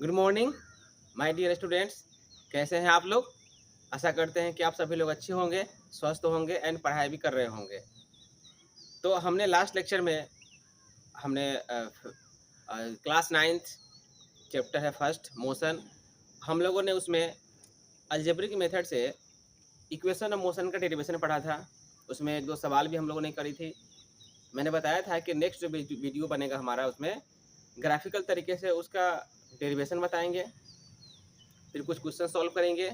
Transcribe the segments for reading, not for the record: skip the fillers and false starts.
Good morning my dear students. कैसे हैं आप लोग? आशा करते हैं कि आप सभी लोग अच्छे होंगे, स्वस्थ होंगे एंड पढ़ाई भी कर रहे होंगे। तो हमने लास्ट लेक्चर में हमने क्लास 9th चैप्टर है फर्स्ट मोशन। हम लोगों ने उसमें अलजेब्रिक मेथड से इक्वेशन ऑफ मोशन का डेरिवेशन पढ़ा था। उसमें एक दो सवाल भी हम लोगों ने करी थी। मैंने बताया था कि नेक्स्ट जो वीडियो बनेगा हमारा, उसमें ग्राफिकल तरीके से उसका डेरिवेशन बताएंगे, फिर कुछ क्वेश्चन सॉल्व करेंगे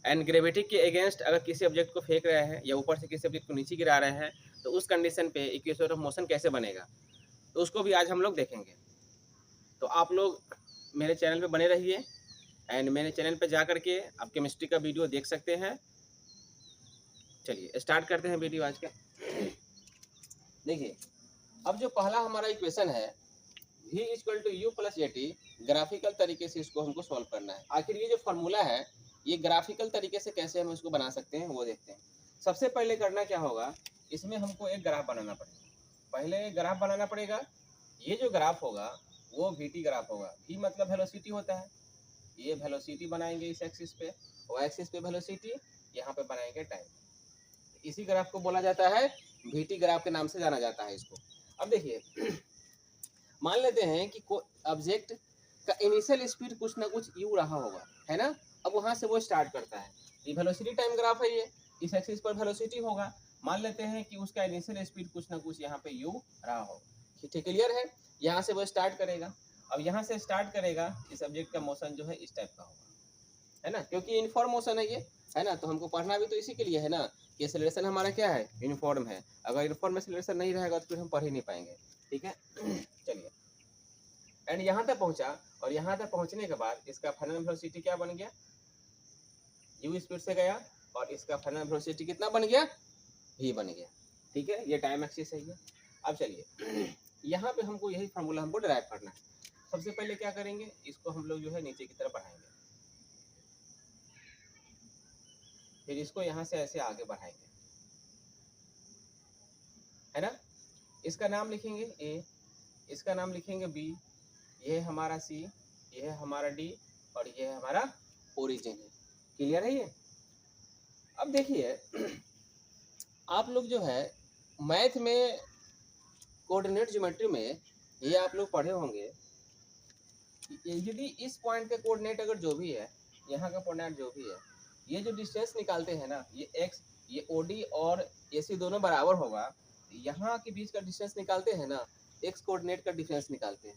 एंड ग्रेविटी के अगेंस्ट अगर किसी ऑब्जेक्ट को फेंक रहे हैं या ऊपर से किसी ऑब्जेक्ट को नीचे गिरा रहे हैं तो उस कंडीशन पे इक्वेशन ऑफ मोशन कैसे बनेगा, तो उसको भी आज हम लोग देखेंगे। तो आप लोग मेरे चैनल पे बने रहिए एंड मेरे चैनल पे जा करके आप केमिस्ट्री का वीडियो देख सकते हैं। चलिए स्टार्ट करते हैं वीडियो आज का। देखिए, अब जो पहला हमारा इक्वेशन है v = u + at, ग्राफिकल तरीके से इसको हमको सॉल्व करना है। आखिर ये जो फार्मूला है ये ग्राफिकल तरीके से कैसे हम इसको बना सकते हैं वो देखते हैं। सबसे पहले करना क्या होगा, इसमें हमको एक ग्राफ बनाना पड़ेगा। पहले ग्राफ बनाना पड़ेगा। ये जो ग्राफ होगा वो vt ग्राफ होगा। v मतलब वेलोसिटी होता है। ये वेलोसिटी बनाएंगे इस एक्सिस पे, और एक्सिस पे वेलोसिटी, यहाँ पे बनाएंगे टाइम। इसी ग्राफ को बोला जाता है vt ग्राफ के नाम से जाना जाता है इसको। अब देखिए मान लेते हैं कि ऑब्जेक्ट का इनिशियल स्पीड कुछ ना कुछ u रहा होगा, है ना। अब वहां से वो स्टार्ट करता है। ये वेलोसिटी टाइम ग्राफ है। ये इस एक्सिस पर वेलोसिटी होगा। मान लेते हैं कि उसका इनिशियल स्पीड कुछ ना कुछ यहाँ पे u रहा होगा। ठीक, क्लियर है। यहाँ से वो स्टार्ट करेगा। अब यहाँ से स्टार्ट करेगा, इस ऑब्जेक्ट का मोशन जो है इस टाइप का होगा, है ना, क्योंकि यूनिफॉर्म मोशन है ये, है ना। तो हमको पढ़ना भी तो इसी के लिए है ना कि एक्सेलरेशन हमारा क्या है, यूनिफॉर्म है। अगर यूनिफॉर्म एक्सेलरेशन नहीं रहेगा तो फिर हम पढ़ ही नहीं पाएंगे। ठीक है चलिए, एंड यहाँ तक पहुँचा, और यहाँ तक पहुँचने के बाद इसका फाइनल वेलोसिटी क्या बन गया, u स्पीड से गया, और इसका फाइनल वेलोसिटी कितना बन गया, v बन गया। ठीक है, ये टाइम एक्सिस है ये। अब चलिए यहाँ पे हमको यही फार्मूला हमको ड्राइव करना है। सबसे पहले क्या करेंगे, इसको हम लोग जो है नीचे की तरफ बढ़ाएंगे, फिर इसको यहाँ से ऐसे आगे बढ़ाएंगे, है ना। इसका नाम लिखेंगे a, इसका नाम लिखेंगे b, ये है हमारा c, ये है हमारा d, और ये है हमारा ओरिजिन है। क्लियर है ये। अब देखिए आप लोग जो है मैथ में कोऑर्डिनेट ज्योमेट्री में ये आप लोग पढ़े होंगे। यदि इस पॉइंट के कोऑर्डिनेट अगर जो भी है, यहाँ का कोऑर्डिनेट जो भी है, ये जो डिस्टेंस निकालते हैं ना, ये x, ये OD और AC दोनों बराबर होगा। यहाँ के बीच का डिस्टेंस निकालते हैं ना, x कोऑर्डिनेट का डिफरेंस निकालते हैं।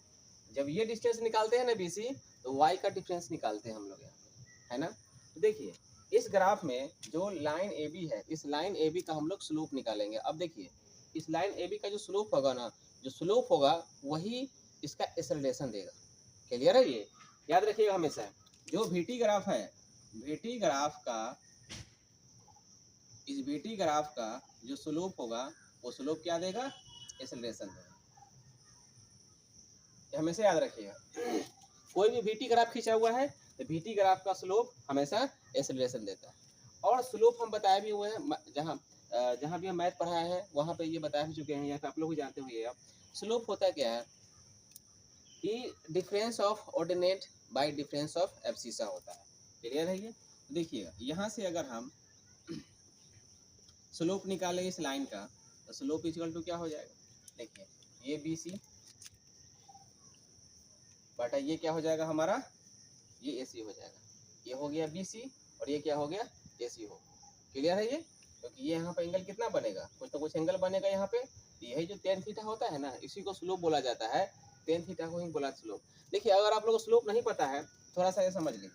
जब ये डिस्टेंस निकालते हैं ना BC, तो y का डिफरेंस निकालते हैं हम लोग यहाँ पे, है ना। तो देखिए इस ग्राफ में जो लाइन AB है, इस लाइन AB का हम लोग स्लोप निकालेंगे। अब देखिए इस लाइन AB का जो स्लोप होगा ना, जो स्लोप होगा वही इसका एक्सेलरेशन देगा। क्लियर है ये, याद रखिएगा हमेशा। जो VT ग्राफ है, VT ग्राफ का, इस VT ग्राफ का जो स्लोप होगा वो स्लोप क्या देगा, एक्सेलरेशन देगा। हमेशा याद रखिएगा। कोई भी VT ग्राफ खींचा हुआ है तो VT ग्राफ का स्लोप हमेशा एक्सेलरेशन देता है। और स्लोप हम बताए भी हुए हैं, जहाँ भी हम मैथ पढ़ाया है वहाँ पे ये बता भी चुके हैं, या फिर आप लोग भी जानते हुए। अब स्लोप होता क्या है कि difference of ordinate bye difference of abscissa होता है। क्लियर है ये। देखिएगा यहाँ से अगर हम स्लोप निकालें इस लाइन का, तो स्लोप इक्वल टू क्या हो जाएगा, देखिए ये BC बटा ये क्या हो जाएगा हमारा, ये AC हो जाएगा। ये हो गया BC और ये क्या हो गया, AC हो। क्लियर है ये। क्योंकि ये यहाँ पे एंगल कितना बनेगा, कुछ तो कुछ एंगल बनेगा यहाँ पे। यही जो tan थीटा होता है ना, इसी को स्लोप बोला जाता है। tan थीटा को ही बोला स्लोप। देखिए अगर आप लोगों को स्लोप नहीं पता है, थोड़ा सा ये समझ लीजिए।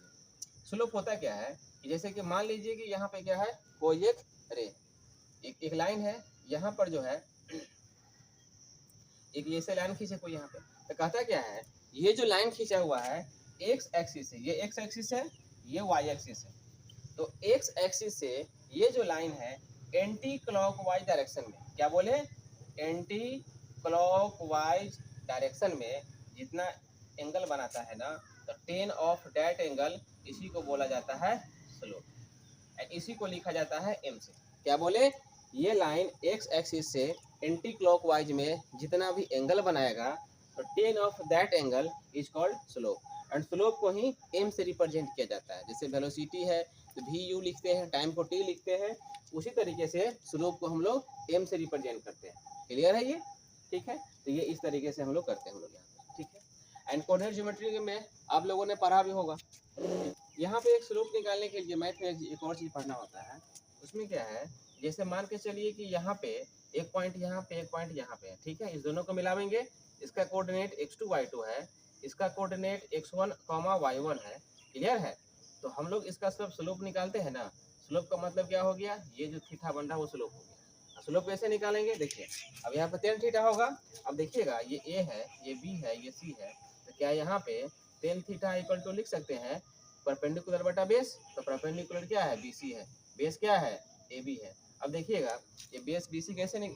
स्लोप होता क्या है कि जैसे कि मान लीजिए कि यहाँ पे क्या है, कोई एक रे, एक लाइन है, यहाँ पर जो है एक ऐसे लाइन खींचे कोई यहाँ पे, तो कहता क्या है, ये जो लाइन खींचा हुआ है x एक्सिस है, ये x एक्सिस है, ये y एक्सिस है। तो x एक्सिस से ये जो लाइन है एंटी क्लॉकवाइज डायरेक्शन में, क्या बोले, एंटी क्लॉकवाइज डायरेक्शन में जितना एंगल बनाता है ना, तो tan ऑफ दैट एंगल, इसी को बोला जाता है स्लोप। एंड इसी को लिखा जाता है m से। क्या बोले, ये लाइन x एक्सिस से एंटी क्लॉकवाइज में जितना भी एंगल बनाएगा तो ten of that angle is called slope and slope को ही m से रिप्रेजेंट किया जाता है। जैसे वेलोसिटी है तो वी यू लिखते हैं, टाइम को t लिखते हैं, उसी तरीके से स्लोप को हम लोग m से रिप्रेजेंट करते हैं। क्लियर है ये? ठीक है, तो ये इस तरीके से हम लोग करते हैं हम लोग यहाँ पे। ठीक है, एंड कोऑर्डिनेट ज्योमेट्री में आप लोगों ने पढ़ा भी होगा। यहाँ पे एक स्लोप निकालने के लिए मैथ में एक और चीज़ पढ़ना होता है। उसमें क्या है, जैसे मान के चलिए कि यहाँ पे एक पॉइंट यहाँ पे, एक पॉइंट यहाँ पे, ठीक है, इस दोनों को मिलावेंगे। इसका कोऑर्डिनेट x2 y2 है, इसका कोऑर्डिनेट x1 y1 है। क्लियर है? तो हम लोग इसका सब स्लोप निकालते हैं ना। स्लोप का मतलब क्या हो गया, ये जो थीटा बन रहा है वो स्लोप हो गया। स्लोप कैसे निकालेंगे, देखिए अब यहाँ पे tan थीटा होगा। अब देखिएगा ये a है, ये b है, ये c है, तो क्या यहाँ पे tan थीटा इक्वल टू लिख सकते हैं परपेंडिकुलर बटा बेस। तो परपेंडिकुलर क्या है, BC है, बेस क्या है, AB है। अब देखिएगा ये बेस BC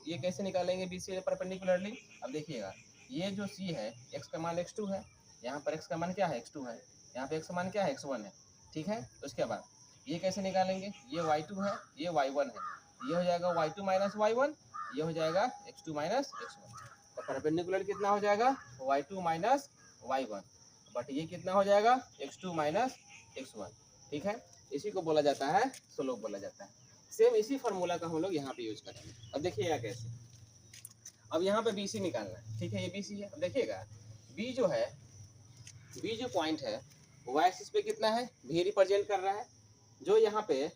ये कैसे निकालेंगे BC परपेंडिकुलरली। अब देखिएगा ये जो C है, x का मान x2 है, यहाँ पर x का मान क्या है, x2 है, यहाँ पे x का मान क्या है, x1 है। ठीक है, तो उसके बाद ये कैसे निकालेंगे, ये y2 है, ये y1 है, ये हो जाएगा y2 माइनस y1, ये हो जाएगा x2 माइनस x1। तो परपेंडिकुलर कितना हो जाएगा, y2 माइनस y1, बट ये कितना हो जाएगा, x2 माइनस x1। ठीक है, इसी को बोला जाता है स्लोप बोला जाता है। सेम इसी फार्मूला का हम लोग यहाँ पे यूज करेंगे। अब देखिएगा कैसे, अब यहाँ पे BC निकालना है। ठीक है, ये BC है। अब देखिएगा B जो है, B जो पॉइंट है वो एक्सिस पे कितना है, V रिप्रेजेंट कर रहा है। जो यहाँ पे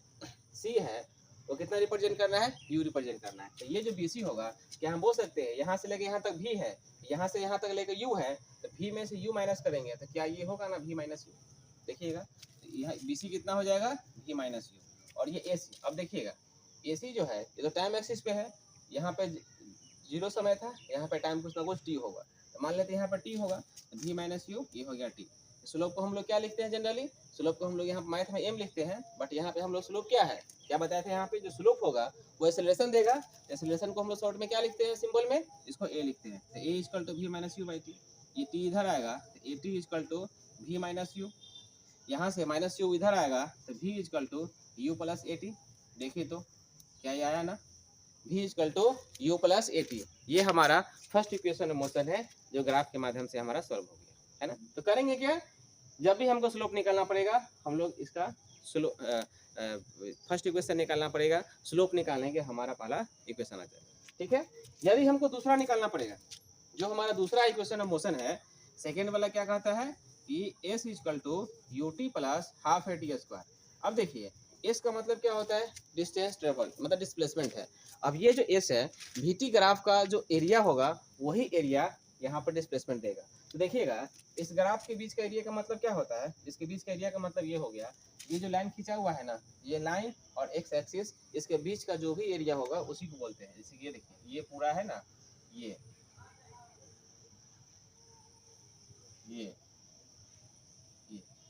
C है वो कितना रिप्रेजेंट करना है, U रिप्रेजेंट करना है। तो ये जो BC होगा, क्या हम बोल सकते हैं यहाँ से लेके यहाँ तक V है, यहाँ से यहाँ तक लेके U है, तो V में से U माइनस करेंगे तो क्या ये होगा ना V माइनस U। देखिएगा यहाँ BC कितना हो जाएगा, V माइनस U। और ये AC, अब देखिएगा AC जो है ये तो टाइम एक्सिस पे है, यहाँ पे 0 समय था, यहाँ पे टाइम कुछ ना कुछ t होगा। तो मान लेते हैं यहाँ पर t होगा, तो V माइनस U, ये हो गया t। स्लोप को हम लोग क्या लिखते हैं जनरली, स्लोप को हम लोग यहाँ मैथ में m लिखते हैं, बट यहाँ पे हम लोग स्लोप क्या है, क्या बताए थे, यहाँ पे जो स्लोप होगा वो एक्सेलरेशन देगा। एक्सेलरेशन को हम लोग शॉर्ट में क्या लिखते हैं, सिंबल में इसको a लिखते हैं। तो a equal to v minus you by T. ये t इधर आएगा तो at equal to v minus U, यहाँ से माइनस यू इधर आएगा तो v equal to u plus at। देखिए तो क्या ये आया ना, v equal to u plus at। ये हमारा फर्स्ट इक्वेशन ऑफ मोशन है जो ग्राफ के माध्यम से हमारा सॉल्व हो गया है ना। तो करेंगे क्या, जब भी हमको स्लोप निकालना पड़ेगा हम लोग इसका फर्स्ट इक्वेशन निकालना पड़ेगा, स्लोप निकालने के हमारा पहला इक्वेशन आ जाएगा। ठीक है, यदि हमको दूसरा निकालना पड़ेगा, जो हमारा दूसरा इक्वेशन ऑफ मोशन है, सेकेंड वाला क्या कहता है कि s equal to U T plus half A T square. अब देखिए s का मतलब क्या होता है, डिस्टेंस ट्रेवल, मतलब डिस्प्लेसमेंट है। अब ये जो s है, VT ग्राफ का जो एरिया होगा वही एरिया यहाँ पर डिस्प्लेसमेंट देगा। तो देखिएगा इस ग्राफ के बीच का एरिया का मतलब क्या होता है, इसके बीच का एरिया का मतलब ये हो गया, ये जो लाइन खींचा हुआ है ना, ये लाइन और एक्स एक्सिस, इसके बीच का जो भी एरिया होगा उसी को बोलते हैं। जैसे ये देखिए ये पूरा है ना, ये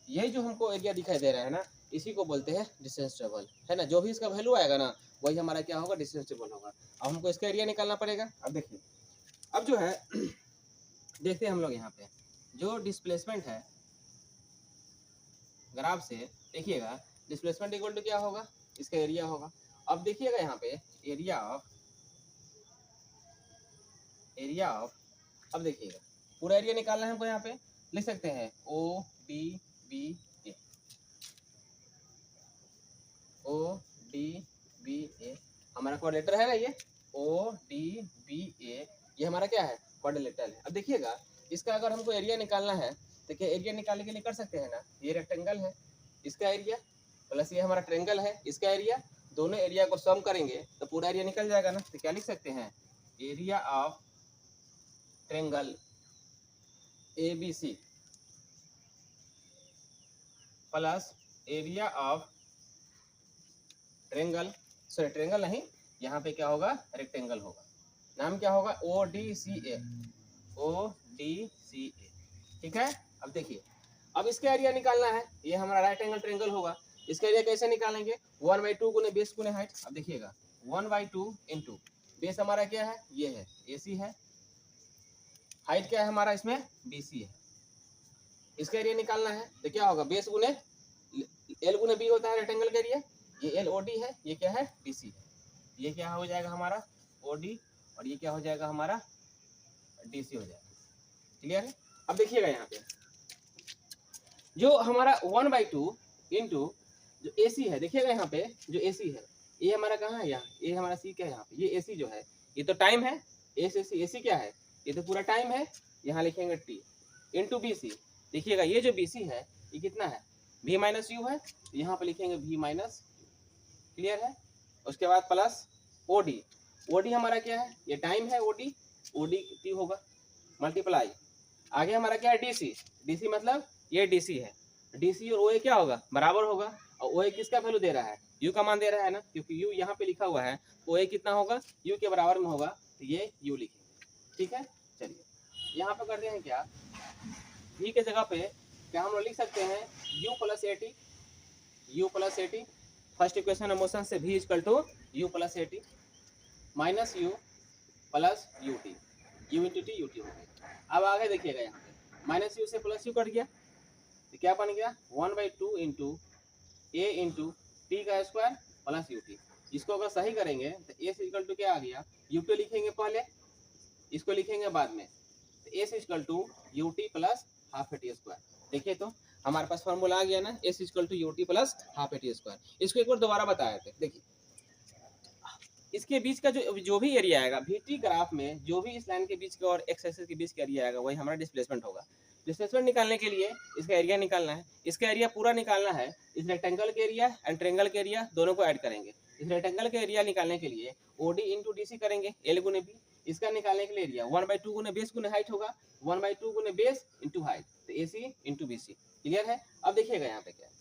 यही जो हमको एरिया दिखाई दे रहा है ना, इसी को बोलते हैं डिस्टेंस ट्रेवल, है ना। जो भी इसका वैल्यू आएगा ना वही हमारा क्या होगा, डिस्टेंस ट्रेवल होगा। अब हमको इसका एरिया निकालना पड़ेगा। अब देखिए अब जो है देखते हैं हम लोग यहाँ पे जो डिस्प्लेसमेंट है ग्राफ से, देखिएगा डिस्प्लेसमेंट इक्वल टू क्या होगा, इसका एरिया होगा। अब देखिएगा यहाँ पे एरिया ऑफ अब देखिएगा पूरा एरिया निकालना है हमको। यहाँ पे लिख सकते हैं ओ डी बी ए हमारा क्वाड्रेटर है ना, ये ओ डी बी ए, ये हमारा क्या है, क्वाड्रिलेटरल है। अब देखिएगा इसका अगर हमको एरिया निकालना है तो क्या एरिया निकालने के लिए कर सकते हैं ना, ये रेक्टेंगल है, इसका एरिया प्लस ये हमारा ट्रेंगल है, इसका एरिया, दोनों एरिया को सम करेंगे तो पूरा एरिया निकल जाएगा ना। तो क्या लिख सकते हैं, area of triangle ABC plus area of triangle, sorry triangle नहीं, यहाँ पे क्या होगा, रेक्टेंगल होगा। नाम क्या होगा, ODCA। ठीक है। अब देखिए अब इसका एरिया निकालना है, ये हमारा राइट एंगल ट्रेंगल होगा। इसका एरिया कैसे निकालेंगे, 1/2 गुने बेस गुने हाइट। अब देखिएगा 1/2 इंटू बेस हमारा क्या है, ये है AC है, हाइट क्या है हमारा इसमें BC है। इसका एरिया निकालना है तो क्या होगा, बेस गुने L गुने B होता है रेक्टेंगल का एरिया, ये LOD है, ये क्या है BC है। ये क्या हो जाएगा हमारा OD और ये क्या हो जाएगा हमारा DC हो जाएगा। क्लियर है। अब देखिएगा यहाँ पे जो हमारा 1/2 इंटू जो ए सी है, देखिएगा यहाँ पे जो ए सी है ये हमारा कहाँ है, यहाँ ये हमारा सी क्या है, यहाँ पे ये ए सी जो है ये तो टाइम है, ए सी क्या है, ये तो पूरा टाइम है, यहाँ लिखेंगे टी इंटू बी सी। देखिएगा ये जो बी सी है ये कितना है, v माइनस यू है, यहाँ पे लिखेंगे v माइनस, क्लियर है। उसके बाद plus O D, O D हमारा क्या है, ये टाइम है, ओ डी टी होगा मल्टीप्लाई। आगे हमारा क्या है, डी सी मतलब ये डी सी है, डी सी और ओ ए क्या होगा, बराबर होगा। और ओ ए किसका वैल्यू दे रहा है, यू का मान दे रहा है ना, क्योंकि यू यहाँ पे लिखा हुआ है, ओ ए कितना होगा, यू के बराबर में होगा, तो ये यू लिखेंगे, ठीक है। चलिए यहाँ पे करते हैं क्या, v के जगह पे क्या हम लोग लिख सकते हैं u प्लस ए टी, यू प्लस ए टी। फर्स्ट इक्वेशन मोशन से v equal to U plus A T minus U plus U T, U into T U T हो गया। अब आगे देखिएगा यहाँ पे माइनस यू से प्लस यू कट गया तो क्या बन गया 1/2 इंटू ए इंटू टी का स्क्वायर प्लस यू टी। इसको अगर सही करेंगे तो ए से इक्वल टू क्या आ गया, यू टी लिखेंगे पहले, इसको लिखेंगे बाद में, तो ए से equal to U T plus half A T square. देखिए तो हमारे पास फॉर्मूला आ गया ना, ए से equal to U T plus half A T square. इसको एक बार दोबारा बताए थे, देखिए इसके बीच का जो भी एरिया आएगा वीटी ग्राफ में, जो भी इस लाइन के बीच का और एक्स एक्सिस के बीच का एरिया आएगा वही हमारा डिस्प्लेसमेंट होगा। डिस्प्लेसमेंट निकालने के लिए इसका एरिया निकालना है, इसका एरिया पूरा निकालना है। इस रेक्टेंगल के एरिया एंड ट्रेंगल के एरिया दोनों को ऐड करेंगे। इस रेक्टेंगल के एरिया निकालने के लिए O D into D C करेंगे, एल गुने बी। इसका निकालने के लिए एरिया 1/2 गुने बेस गुने हाइट होगा, 1/2 गुने बेस इंटू हाइट, तो ए सी इंटू बी सी, क्लियर है। अब देखिएगा यहाँ पे क्या है,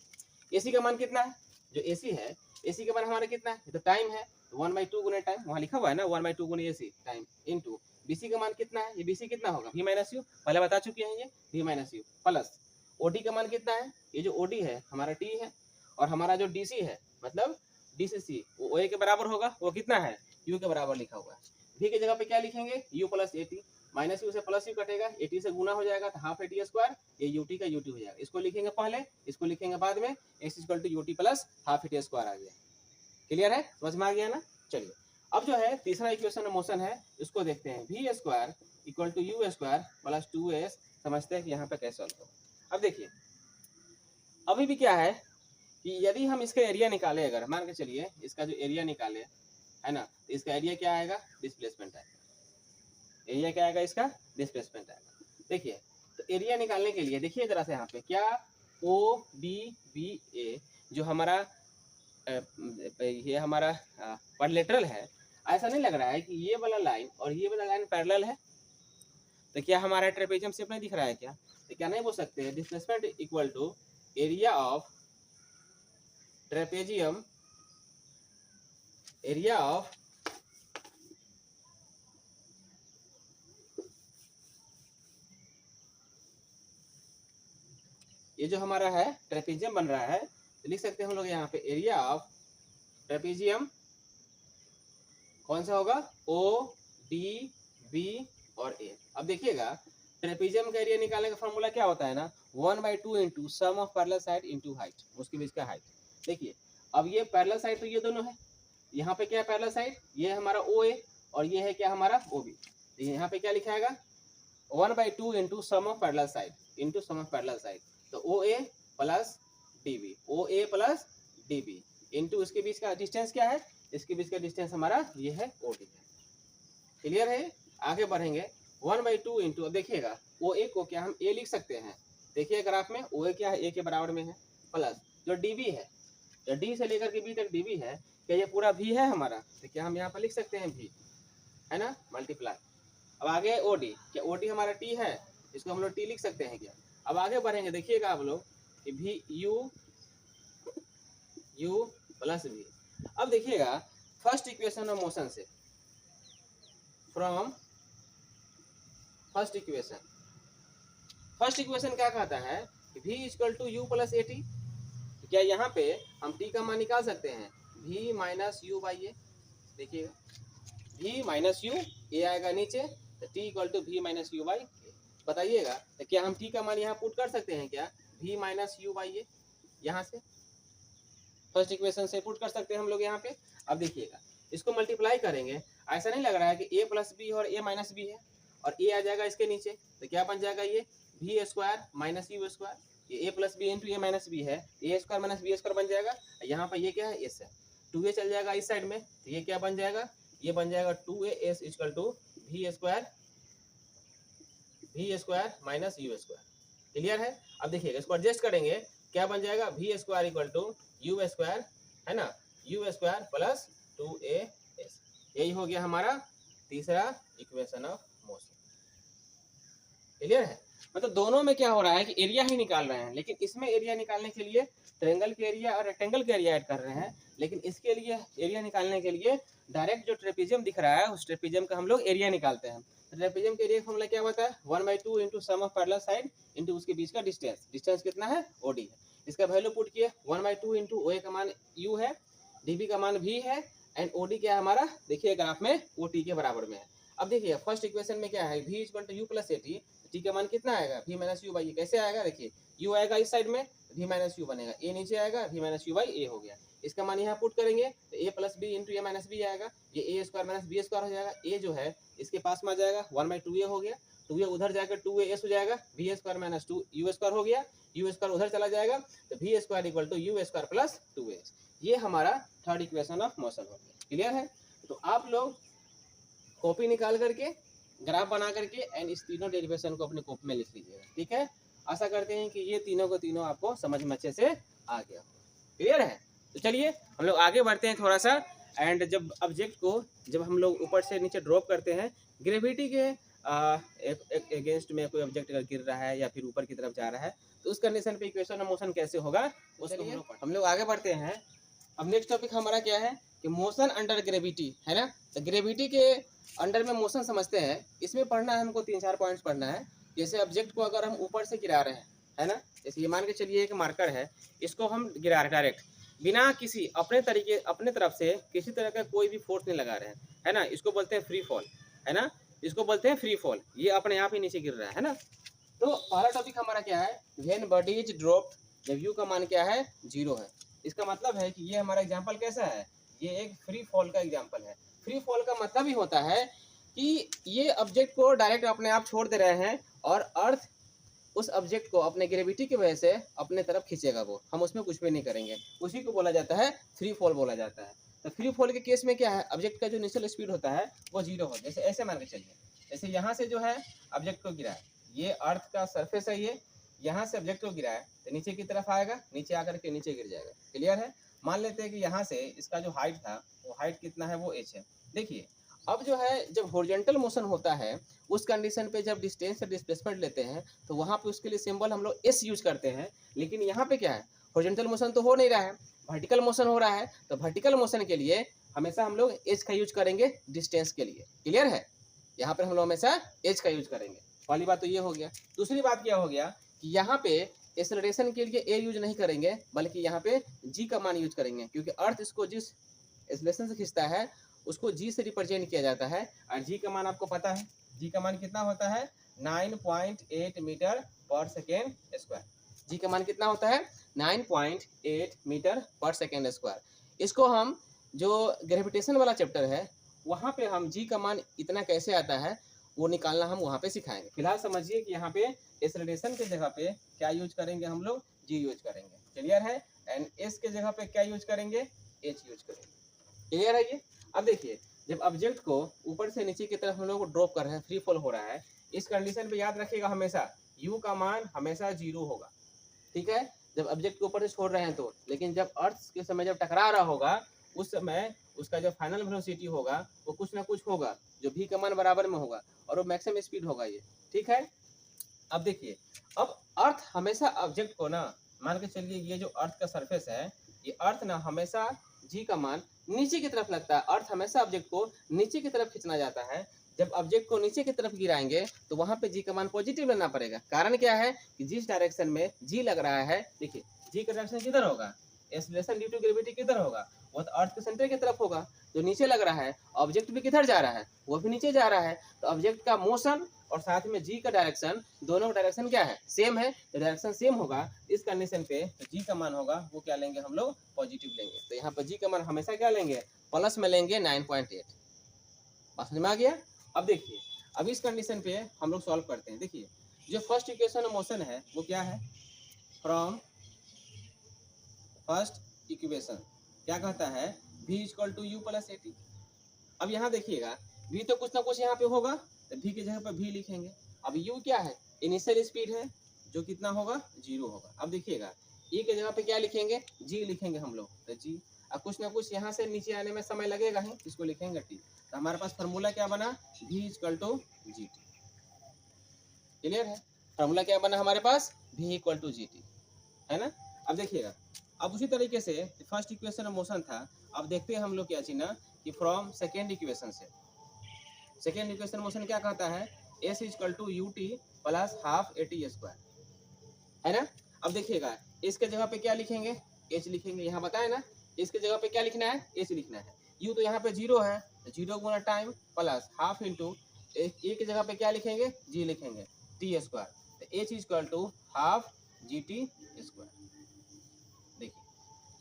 ए सी का मान कितना है, जो ए सी है ए सी का मान हमारा कितना है, ये तो टाइम है, 1/2 गुने टाइम, वहाँ लिखा हुआ है ना 1/2 गुने ए सी टाइम इंटू बीसी का मान कितना है, ये बीसी कितना होगा v माइनस यू, पहले बता चुके हैं ये v minus U, plus OD का मान कितना है, ये जो ओडी है हमारा टी है, और हमारा जो डीसी है मतलब डीसीसी वो ओ ए के बराबर होगा, वो कितना है यू के बराबर लिखा हुआ है। v के जगह पे क्या लिखेंगे u plus A T, minus you से प्लस यू कटेगा, ए टी से गुना हो जाएगा तो हाफ ए टी स्क्वायर, ये यू टी का यू टी हो जाएगा। इसको लिखेंगे पहले, इसको लिखेंगे बाद में, x equal to U T plus half A T square आ गया, क्लियर है, समझ में आ गया ना। चलिए अब जो है तीसरा इक्वेशन मोशन है इसको देखते हैं, V square equal to U square plus 2s, समझते हैं कि यहाँ पे कैसे सॉल्व हो। अब देखिए अभी भी क्या है कि यदि हम इसका एरिया निकाले, अगर मान के चलिए इसका जो एरिया निकाले है ना, तो इसका एरिया क्या आएगा, डिस्प्लेसमेंट आएगा, एरिया क्या आएगा, इसका डिस्प्लेसमेंट आएगा। देखिए तो एरिया निकालने के लिए देखिए जरा से यहाँ पे क्या ओ बी बी ए जो हमारा ये हमारा पैरेलल है, ऐसा नहीं लग रहा है कि ये वाला लाइन और ये वाला लाइन पैरेलल है, तो क्या हमारा ट्रेपेजियम शेप नहीं दिख रहा है क्या, तो क्या नहीं बोल सकते हैं displacement equal to area of trapezium, area of ये जो हमारा है ट्रेपेजियम बन रहा है, तो लिख सकते हैं हम लोग यहाँ पे एरिया ऑफ ट्रेपेजियम कौन सा होगा, ओ डी बी और ए। अब देखिएगा ट्रेपेजियम का एरिया निकालने का फॉर्मूला क्या होता है ना, 1/2 into sum of parallel side into height, उसके बीच का हाइट। देखिए अब ये पैरेलल साइड तो ये दोनों है, यहाँ पे क्या है पैरेलल साइड, ये है हमारा ओ ए और ये है क्या हमारा ओ बी, तो यहाँ पे क्या लिखाएगा 1/2 into sum of parallel side into sum of parallel side, तो O A plus D B, O A plus D B into इसके बीच का डिस्टेंस क्या है, इसके बीच का डिस्टेंस हमारा ये है ओ डी है, क्लियर है। आगे बढ़ेंगे 1/2 इंटू, अब देखिएगा ओ ए को क्या हम ए लिख सकते हैं, देखिए ग्राफ में ओ ए क्या है, ए के बराबर में है, प्लस जो डी बी है, जो डी से लेकर के बी तक डी बी है, क्या ये पूरा भी है हमारा, तो क्या हम यहाँ पर लिख सकते हैं भी, है ना, मल्टीप्लाई। अब आगे ओ डी, क्या ओ डी हमारा टी है, इसको हम लोग टी लिख सकते हैं क्या। अब आगे बढ़ेंगे देखिएगा आप लोग कि भी यू प्लस वी। अब देखिएगा फर्स्ट इक्वेशन ऑफ मोशन से, फ्रॉम फर्स्ट इक्वेशन क्या कहता है कि v equal to U plus A T, क्या यहाँ पे हम t का मान निकाल सकते हैं v minus you by a. देखिएगा v माइनस यू, ए आएगा नीचे, तो t equal to v minus you by a. बताइएगा तो क्या हम t का मान यहाँ पुट कर सकते हैं क्या, v माइनस यू बाई ए, यहाँ से फर्स्ट इक्वेशन से पुट कर सकते हैं हम लोग यहाँ पे। अब देखिएगा इसको मल्टीप्लाई करेंगे, ऐसा नहीं लग रहा है कि a प्लस बी और a माइनस बी है, और ए आ जाएगा इसके नीचे, तो क्या बन जाएगा ये V square minus U square, ये A plus B into A minus B है, A square minus B square बन जाएगा। यहाँ पर ये क्या है एस है, 2a चल जाएगा इस साइड में, तो ये क्या बन जाएगा, ये बन जाएगा 2as equal to V square minus U square. Clear है। अब देखिएगा इसको एडजस्ट करेंगे, क्या बन जाएगा V square equal to U square, है ना, यू स्क्वायर प्लस 2as। यही हो गया हमारा तीसरा इक्वेशन ऑफ मोशन। क्लियर है। मतलब दोनों में क्या हो रहा है कि एरिया ही निकाल रहे हैं, लेकिन इसमें एरिया निकालने के लिए ट्रायंगल के एरिया और रेक्टेंगल के एरिया ऐड कर रहे हैं, लेकिन इसके लिए एरिया निकालने के लिए डायरेक्ट जो ट्रेपेजियम दिख रहा है उस ट्रेपेजियम का हम लोग एरिया निकालते हैं। ट्रेपेजियम के एरिया फॉर्मूला क्या होता है, 1/2 into sum of parallel side into उसके बीच का डिस्टेंस। डिस्टेंस कितना है, ओडी है। इसका वैल्यू पुट किए 1/2 इंटू ओ ए का मान यू है, डीबी का मान वी है, एंड ओडी क्या है हमारा, देखिए ग्राफ में ओ टी के बराबर में है। अब देखिए फर्स्ट इक्वेशन में क्या है, V equal to U plus A T, T का मान कितना आएगा, V minus you by A. कैसे आएगा, देखिए यू आएगा इस साइड में, वी माइनस यू बनेगा, ए नीचे आएगा, वी माइनस यू बाई ए हो गया। इसका मान यहाँ पुट करेंगे तो ए plus B into A minus B आएगा, ये ए स्क्वायर माइनस बी स्क्वायर हो जाएगा। ए जो है इसके पास में आ जाएगा 1/2a हो गया, 2a उधर जाकर 2as हो जाएगा, V square minus 2 U square हो गया, यू स्क्वायर उधर चला जाएगा, तो V square equal to U square plus 2as। ये हमारा थर्ड इक्वेशन ऑफ मोशन हो गया। क्लियर है। तो आप लोग कॉपी निकाल करके ग्राफ बना करके एंड इस तीनों डेरिवेशन को अपनी कॉपी में लिख लीजिएगा। ठीक है। आशा करते हैं कि ये तीनों को तीनों आपको समझ में अच्छे से आ गया। क्लियर है। तो चलिए हम लोग आगे बढ़ते हैं थोड़ा सा। एंड जब ऑब्जेक्ट को जब हम लोग ऊपर से नीचे ड्रॉप करते हैं, ग्रेविटी के अगेंस्ट में कोई ऑब्जेक्ट अगर गिर रहा है या फिर ऊपर की तरफ जा रहा है, तो उस कंडीशन पे इक्वेशन ऑफ मोशन कैसे होगा उसको हम लोग आगे बढ़ते हैं। अब नेक्स्ट टॉपिक हमारा क्या है कि मोशन अंडर ग्रेविटी, है ना। तो ग्रेविटी के अंडर में मोशन समझते हैं। इसमें पढ़ना है हमको 3-4 पॉइंट्स पढ़ना है। जैसे ऑब्जेक्ट को अगर हम ऊपर से गिरा रहे हैं, है ना, जैसे ये मान के चलिए एक मार्कर है, इसको हम गिरा रहे डायरेक्ट बिना किसी अपने तरफ से किसी तरह का कोई भी फोर्स नहीं लगा रहे हैं, है ना। इसको बोलते हैं फ्री फॉल, है ना, इसको बोलते हैं फ्री फॉल। ये अपने आप ही नीचे गिर रहा है ना। तो पहला टॉपिक हमारा क्या है, व्हेन बॉडी इज ड्रॉप्ड, जब यू का मान क्या है 0 है। इसका मतलब है कि ये हमारा एग्जाम्पल कैसा है, ये एक फ्री फॉल का एग्जाम्पल है। फ्री फॉल का मतलब ही होता है कि ये ऑब्जेक्ट को डायरेक्ट अपने आप छोड़ दे रहे हैं और अर्थ उस ऑब्जेक्ट को अपने ग्रेविटी की वजह से अपने तरफ खींचेगा, वो हम उसमें कुछ भी नहीं करेंगे, उसी को बोला जाता है फ्री फॉल बोला जाता है। तो फ्री फॉल के केस में क्या है, ऑब्जेक्ट का जो इनिशियल स्पीड होता है वो 0 हो। जैसे ऐसे मान के चलिए, जैसे यहाँ से जो है ऑब्जेक्ट को गिरा है, ये अर्थ का सरफेस है, ये यहाँ से ऑब्जेक्ट को गिरा है तो नीचे की तरफ आएगा, नीचे आकर के नीचे गिर जाएगा। क्लियर है। मान लेते हैं कि यहाँ से इसका जो हाइट था वो हाइट कितना है, वो h है। देखिए अब जो है जब हॉरिजॉन्टल मोशन होता है उस कंडीशन पे जब डिस्टेंस से डिस्प्लेसमेंट लेते हैं तो वहाँ पे उसके लिए सिंबल हम लोग s यूज करते हैं। लेकिन यहाँ पे क्या है, हॉरिजॉन्टल मोशन तो हो नहीं रहा है, वर्टिकल मोशन हो रहा है। तो वर्टिकल मोशन के लिए हमेशा हम लोग h का यूज करेंगे डिस्टेंस के लिए। क्लियर है। यहाँ पर हम लोग हमेशा h का यूज करेंगे। पहली बात तो ये हो गया। दूसरी बात क्या हो गया कि यहाँ पे एक्सेलरेशन के लिए a यूज नहीं करेंगे, बल्कि यहाँ पे g का मान यूज करेंगे, क्योंकि अर्थ इसको जिस एक्सेलरेशन से खींचता है उसको g से रिप्रेजेंट किया जाता है। और g का मान आपको पता है, g का मान कितना होता है 9.8 मीटर पर सेकेंड स्क्वायर। g का मान कितना होता है 9.8 मीटर पर सेकेंड स्क्वायर। इसको हम जो ग्रेविटेशन वाला चैप्टर है वहाँ पे हम g का मान इतना कैसे आता है वो निकालना हम वहाँ पे सिखाएंगे। फिलहाल समझिए कि यहाँ पे एक्सेलरेशन के जगह पे क्या यूज करेंगे, हम लोग g यूज करेंगे। क्लियर है। एंड s के जगह पे क्या यूज करेंगे, h यूज करेंगे। क्लियर है ये। अब देखिए जब ऑब्जेक्ट को ऊपर से नीचे की तरफ हम लोग ड्रॉप कर रहे हैं, फ्री फॉल हो रहा है, इस कंडीशन पे याद रखिएगा हमेशा u का मान हमेशा 0 होगा। ठीक है। जब ऑब्जेक्ट को ऊपर से छोड़ रहे हैं तो, लेकिन जब अर्थ के समय जब टकरा रहा होगा उस समय उसका जो फाइनल वेलोसिटी होगा वो कुछ ना कुछ होगा जो v का मान बराबर में होगा और वो मैक्सिमम स्पीड होगा ये। ठीक है। अब देखिए अब अर्थ हमेशा ऑब्जेक्ट को ना, मान के चलिए ये जो अर्थ का सरफेस है, ये अर्थ ना हमेशा g का मान नीचे की तरफ लगता है। अर्थ हमेशा ऑब्जेक्ट को नीचे की तरफ खींचना जाता है। जब ऑब्जेक्ट को नीचे की तरफ गिराएंगे तो वहां पे g का मान पॉजिटिव लेना पड़ेगा। कारण क्या है कि जिस डायरेक्शन में g लग रहा है, देखिए g का डायरेक्शन किधर होगा, एक्सेलरेशन ड्यू टू ग्रेविटी किधर होगा, वो तो अर्थ के सेंटर की तरफ होगा। जो नीचे लग रहा है ऑब्जेक्ट भी किधर जा रहा है, वो भी नीचे जा रहा है। तो ऑब्जेक्ट का मोशन और साथ में g का डायरेक्शन, दोनों डायरेक्शन क्या है, सेम है। तो डायरेक्शन सेम होगा इस कंडीशन पे, तो g का मान होगा वो क्या लेंगे, हम लोग पॉजिटिव लेंगे। तो यहाँ पर g का मान हमेशा क्या लेंगे, प्लस में लेंगे 9.8। बात समझ में आ गया। अब देखिए अब इस कंडीशन पे हम लोग सॉल्व करते हैं। देखिए जो फर्स्ट इक्वेशन ऑफ मोशन है वो क्या है, फ्रॉम फर्स्ट इक्वेशन क्या कहता है, v equal to U plus A T. अब यहाँ देखिएगा v तो कुछ ना कुछ यहाँ पे होगा, तो v की जगह पर v लिखेंगे। अब u क्या है, इनिशियल स्पीड है जो कितना होगा, 0 होगा। अब देखिएगा e के जगह पे क्या लिखेंगे, g लिखेंगे हम लोग, तो g। अब कुछ ना कुछ यहाँ से नीचे आने में समय लगेगा ही, इसको लिखेंगे t। तो हमारे पास फार्मूला क्या बना, v equal to G T. Clear है, फार्मूला क्या बना हमारे पास, v equal to G T, है ना। अब देखिएगा अब उसी तरीके से फर्स्ट इक्वेशन ऑफ मोशन था, अब देखते हैं हम लोग क्या चीज ना कि फ्रॉम सेकेंड इक्वेशन से, सेकेंड इक्वेशन मोशन क्या कहता है, s equal to U T plus half A T square, है ना। अब देखिएगा इसके जगह पे क्या लिखेंगे, h लिखेंगे, यहाँ बताए ना इसके जगह पे क्या लिखना है, h लिखना है। u तो यहाँ पे 0 है, तो 0 गुना time plus half into A की जगह पे क्या लिखेंगे, g लिखेंगे, टी स्क्वायर, तो h equal to half G T square. देखिए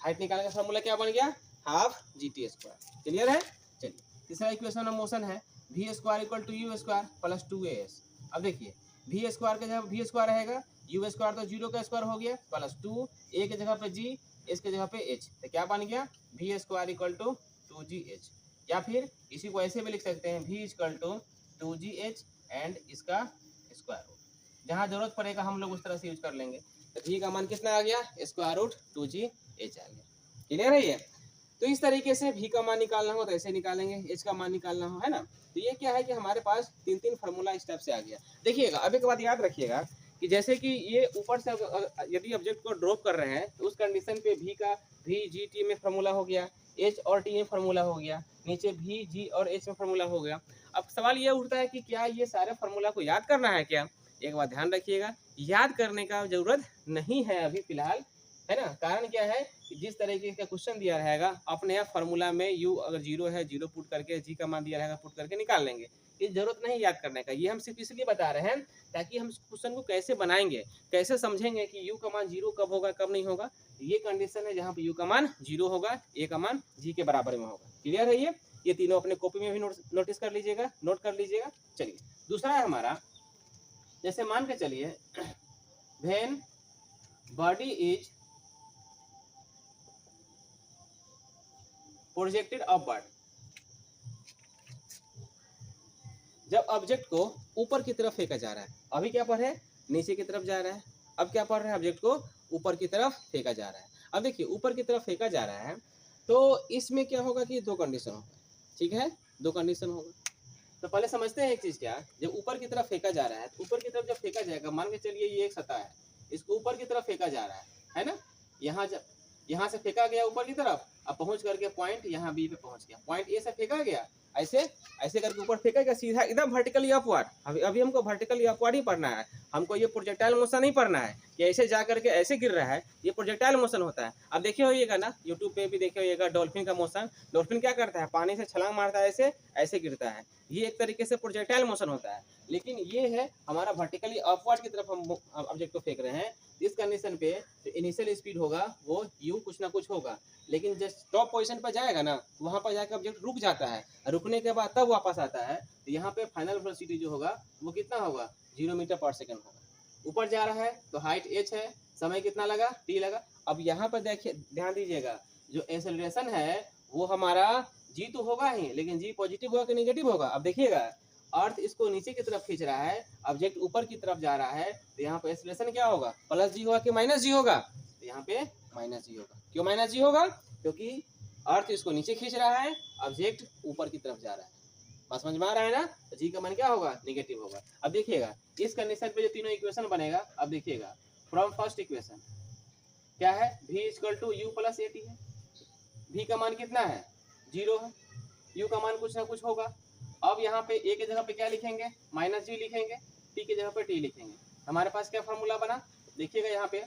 हाइट निकालने का फॉर्मूला क्या बन गया, half G T square. Clear है। चलिए तीसरा इक्वेशन ऑफ मोशन है V square equal to U square plus 2as। अब देखिए वी स्क्वायर के जगह वी स्क्वायर रहेगा, यू स्क्वायर तो 0 का स्क्वायर हो गया, प्लस 2 ए के जगह पे g, एस के जगह पे h, तो क्या बन गया, we square equal to 2gh। या फिर इसी को ऐसे भी लिख सकते हैं, V equal to 2gh and इसका स्क्वायर रूट। जहाँ जरूरत पड़ेगा हम लोग उस तरह से यूज कर लेंगे। तो v का मान कितना आ गया, स्क्वायर रूट 2gh आ गया। क्लियर है ये। तो इस तरीके से v का मान निकालना हो तो ऐसे निकालेंगे, h का मान निकालना हो, है ना। तो ये क्या है कि हमारे पास तीन तीन फार्मूला स्टेप से आ गया। देखिएगा अब एक बात याद रखिएगा कि जैसे कि ये ऊपर से यदि ऑब्जेक्ट को ड्रॉप कर रहे हैं तो उस कंडीशन पे v का v जी टी में फार्मूला हो गया, h और t में फार्मूला हो गया, नीचे v g और h में फार्मूला हो गया। अब सवाल ये उठता है कि क्या ये सारे फार्मूला को याद करना है क्या। एक बात ध्यान रखिएगा, याद करने का जरूरत नहीं है अभी फिलहाल, है ना। कारण क्या है कि जिस तरीके का क्वेश्चन दिया रहेगा अपने आप फार्मूला में u अगर 0 है 0 पुट करके, g का मान दिया रहेगा पुट करके निकाल लेंगे। ये जरूरत नहीं याद करने का, ये हम सिर्फ इसलिए बता रहे हैं ताकि हम क्वेश्चन को कैसे बनाएंगे, कैसे समझेंगे कि u का मान 0 कब होगा कब नहीं होगा। ये कंडीशन है जहाँ पे u का मान 0 होगा, a का मान g के बराबर में होगा। क्लियर है ये तीनों अपने कॉपी में भी नोटिस कर लीजिएगा, नोट कर लीजिएगा। चलिए दूसरा है हमारा, जैसे मान के चलिए when body is projected upward, जब ऑब्जेक्ट को ऊपर की तरफ फेंका जा रहा है, अभी क्या पढ़ रहे हैं, नीचे की तरफ जा रहा है, अब क्या पढ़ रहे हैं, ऑब्जेक्ट को ऊपर की तरफ फेंका जा रहा है। अब देखिए ऊपर की तरफ फेंका जा रहा है तो इसमें क्या होगा कि दो कंडीशन होगा, ठीक है, दो कंडीशन होगा। तो पहले समझते हैं एक चीज, क्या जब ऊपर की तरफ फेंका जा रहा है तो ऊपर की तरफ जब फेंका जाएगा, मान के चलिए ये एक सतह है, इसको ऊपर की तरफ फेंका जा रहा है ना। यहाँ से फेंका गया ऊपर की तरफ, अब पहुंच करके पॉइंट यहाँ बी पे पहुंच गया, पॉइंट ए से फेंका गया, ऐसे ऐसे करके ऊपर फेंका गया सीधा एकदम वर्टिकली अपवर्ड। अभी हमको वर्टिकली अपवर्ड ही पढ़ना है, हमको ये प्रोजेक्टाइल मोशन नहीं पढ़ना है कि ऐसे जा करके ऐसे गिर रहा है, ये प्रोजेक्टाइल मोशन होता है। अब देखे होइएगा ना, यूट्यूब पे भी देखे होइएगा डॉल्फिन का मोशन, डॉल्फिन क्या करता है, पानी से छलांग मारता है, ऐसे ऐसे गिरता है, ये एक तरीके से प्रोजेक्टाइल मोशन होता है। लेकिन ये है हमारा वर्टिकली अपवर्ड की तरफ हम ऑब्जेक्ट को फेंक रहे हैं। इस कंडीशन पे जो इनिशियल स्पीड होगा वो u कुछ ना कुछ होगा, लेकिन जब टॉप पोजीशन पर जाएगा ना वहाँ पर जाकर ऑब्जेक्ट रुक जाता है, रुकने के बाद तब वापस आता है, तो यहाँ पे फाइनल वेलोसिटी जो होगा वो कितना होगा, 0 मीटर पर सेकंड होगा। ऊपर जा रहा है तो हाइट h है, समय कितना लगा, t लगा। अब यहाँ पर देखिए ध्यान दीजिएगा, जो एक्सेलरेशन है वो हमारा g तो होगा ही, लेकिन g पॉजिटिव होगा कि नेगेटिव होगा। अब देखिएगा अर्थ इसको नीचे की तरफ खींच रहा है, ऑब्जेक्ट ऊपर की तरफ जा रहा है, तो यहाँ पे एक्सेलरेशन क्या होगा, प्लस जी होगा कि माइनस जी होगा, तो यहाँ पे माइनस जी होगा। क्यों माइनस जी होगा, क्योंकि अर्थ इसको नीचे खींच रहा है, ऑब्जेक्ट ऊपर की तरफ जा रहा है। बात समझ में आ रहा है ना, तो जी का मान क्या होगा, नेगेटिव होगा। अब देखिएगा इस कंडीशन पे जो तीनों इक्वेशन बनेगा, अब देखिएगा फ्रॉम फर्स्ट इक्वेशन क्या है, v equal to U plus A T है, v का मान कितना है, 0 है, u का मान कुछ ना कुछ होगा। अब यहाँ पे a के जगह पे क्या लिखेंगे, माइनस जी लिखेंगे, t के जगह पे t लिखेंगे। हमारे पास क्या फॉर्मूला बना, देखिएगा यहाँ पे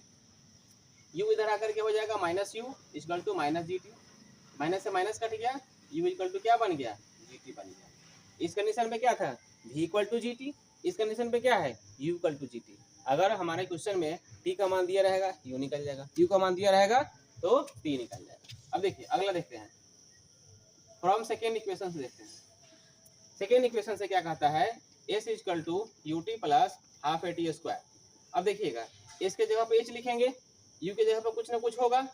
u इधर आकर के हो जाएगा minus U equal to minus G T, minus से माइनस कट गया, u इक्वल टू क्या बन गया, जी टी बन गया। इस कंडीशन पे क्या था, v equal to G T, इस कंडीशन पे क्या है, u equal to G T. अगर हमारे क्वेश्चन में t का मान दिया रहेगा u निकल जाएगा, u का मान दिया रहेगा तो t निकल जाएगा। अब देखिए अगला देखते हैं, फ्रॉम सेकेंड इक्वेशन से देखते हैं। सेकेंड इक्वेशन से क्या कहता है, S equal to U T plus half A T square. अब देखिएगा, एस के जगह पे एच लिखेंगे, यू के जगह पे कुछ ना कुछ होगा,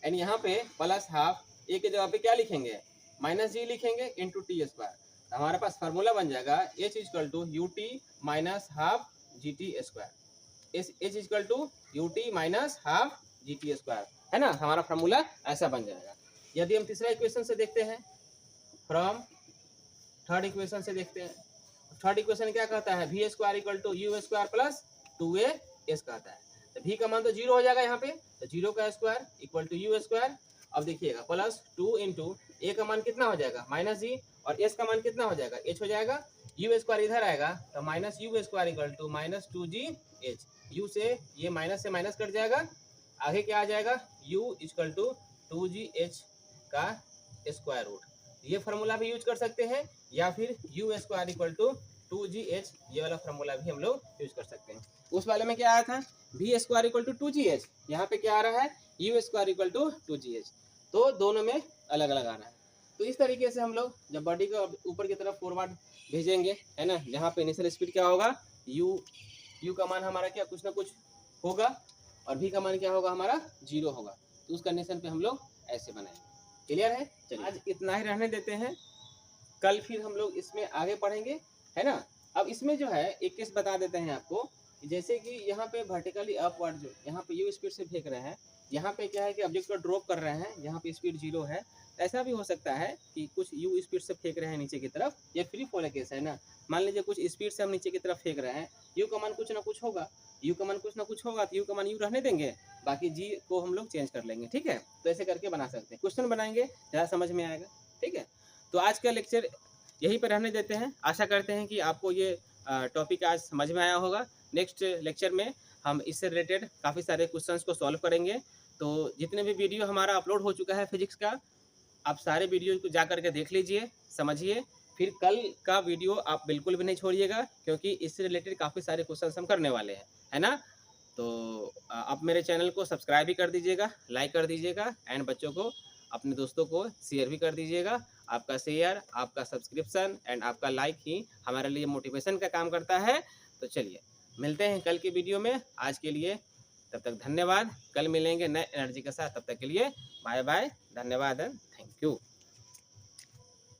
एंड यहाँ पे प्लस हाफ, ए के जगह पे क्या लिखेंगे, माइनस जी लिखेंगे इंटू टी स्क्वायर। तो हमारे पास फार्मूला बन जाएगा H equal to you T minus half G T square. H equal to you T minus half G T square, है ना, हमारा फार्मूला ऐसा बन जाएगा। यदि हम तीसरा इक्वेशन से देखते हैं, फ्रॉम थर्ड इक्वेशन से देखते हैं, थर्ड इक्वेशन क्या कहता है, V square equal to U square plus 2a S कहता है। तो v का मान तो जीरो हो जाएगा यहाँ पे, तो जीरो का square equal to U square. अब देखिएगा प्लस 2 इंटू ए का मान कितना हो जाएगा माइनस जी, और एस का मान कितना हो जाएगा एच हो जाएगा, यू स्क्वायर इधर आएगा तो minus U square equal to minus 2g H, U से ये माइनस से माइनस कट जाएगा, आगे क्या आ जाएगा u equal to 2g H का स्क्वायर रूट। ये फार्मूला भी यूज कर सकते हैं, या फिर you square equal to 2gh, ये वाला फार्मूला भी हम लोग यूज कर सकते हैं। उस वाले में क्या आया था, we square equal to 2gh, यहाँ पे क्या आ रहा है you square equal to 2gh, तो दोनों में अलग अलग आ रहा है। तो इस तरीके से हम लोग जब बॉडी को ऊपर की तरफ फॉरवर्ड भेजेंगे, है ना, जहाँ पे इनिशियल स्पीड क्या होगा यू का मान हमारा क्या कुछ ना कुछ होगा, और v का मान क्या होगा हमारा जीरो होगा, तो उस कंडीशन पे हम लोग ऐसे बनाएंगे। क्लियर है, चलिए आज इतना ही रहने देते हैं, कल फिर हम लोग इसमें आगे पढ़ेंगे, है ना। अब इसमें जो है एक केस बता देते हैं आपको, जैसे कि यहाँ पे वर्टिकली अपवर्ड जो यहाँ पे यू स्पीड से फेंक रहे हैं, यहाँ पे क्या है कि ऑब्जेक्ट को ड्रॉप कर रहे हैं, यहाँ पे स्पीड जीरो है। ऐसा भी हो सकता है कि कुछ यू स्पीड से फेंक रहे हैं नीचे की तरफ, ये फ्री फॉल केस है ना, मान लीजिए कुछ स्पीड से हम नीचे की तरफ फेंक रहे हैं, यू का मान कुछ ना कुछ होगा, यू का मान कुछ ना कुछ होगा, तो यू का मान यू रहने देंगे, बाकी जी को हम लोग चेंज कर लेंगे, ठीक है। तो ऐसे करके बना सकते हैं, क्वेश्चन बनाएंगे ज़्यादा समझ में आएगा, ठीक है। तो आज का लेक्चर यहीं पर रहने देते हैं, आशा करते हैं कि आपको ये टॉपिक आज समझ में आया होगा। नेक्स्ट लेक्चर में हम इससे रिलेटेड काफ़ी सारे क्वेश्चंस को सॉल्व करेंगे। तो जितने भी वीडियो हमारा अपलोड हो चुका है फिजिक्स का, आप सारे वीडियो को जा करके देख लीजिए, समझिए, फिर कल का वीडियो आप बिल्कुल भी नहीं छोड़िएगा, क्योंकि इससे रिलेटेड काफ़ी सारे क्वेश्चंस हम करने वाले हैं, है ना। तो आप मेरे चैनल को सब्सक्राइब भी कर दीजिएगा, लाइक कर दीजिएगा, एंड बच्चों को अपने दोस्तों को शेयर भी कर दीजिएगा। आपका शेयर, आपका सब्सक्रिप्शन एंड आपका लाइक ही हमारे लिए मोटिवेशन का काम करता है। तो चलिए मिलते हैं कल के वीडियो में, आज के लिए तब तक धन्यवाद, कल मिलेंगे नए एनर्जी के साथ, तब तक के लिए बाय बाय, धन्यवाद एंड थैंक यू।